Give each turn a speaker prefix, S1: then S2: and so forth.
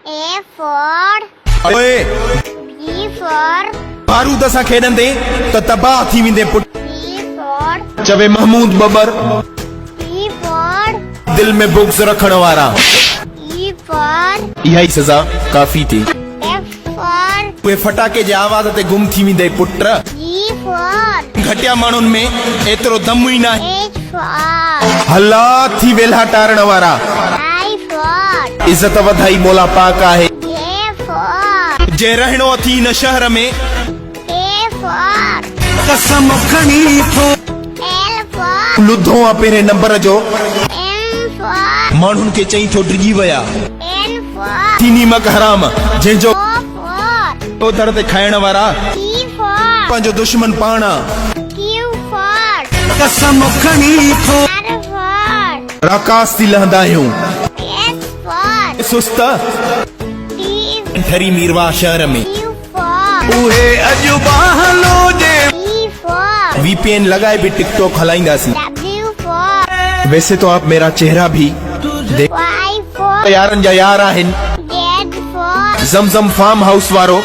S1: A for
S2: ओए
S1: B for
S2: बारूद असां खेॾंदे त तबाह थी वेंदे पुट
S1: C for
S2: चवे महमूद बबर
S1: D for
S2: दिल में बुग़्ज़ रखण वारा
S1: E for
S2: इहा ई सज़ा काफ़ी थी
S1: F for
S2: उहे फटाके जे आवाज़ ते गुम थी वेंदे पुट
S1: G for
S2: घटिया माण्हुनि में एतिरो दम ई नाहे
S1: H for
S2: हल्ला थी वेल्हा टारण वारा
S1: I for
S2: इज़त वधाई मोला पाक आहे
S1: J for
S2: जे रहणो अथी न शहर में
S1: K for
S2: कसम खणी थो
S1: L for
S2: लुधो आहे पहिरें नंबर जो
S1: M for
S2: माण्हुनि खे चई थो डिॼी विया
S1: N for
S2: थीनी मक हराम जंहिंजो
S1: O for
S2: तो दर ते खाइण वारा
S1: P for
S2: पंहिंजो दुश्मन पाण
S1: Q for
S2: कसम खणी थो
S1: R for
S2: राकास थी लहंदा आहियूं
S1: S for
S2: सुस्त
S1: T
S2: ठरी मीरवा शहर में
S1: U for
S2: उहे अॼु बाहलो जे
S1: E for
S2: वीपीएन लगाए भी टिकटॉक हलाईंदासीं
S1: W for
S2: वैसे तो आप मेरा चेहरा भी देख
S1: Y for
S2: यारनि जा यार आहिनि
S1: Z for
S2: Zamzam farm house वारो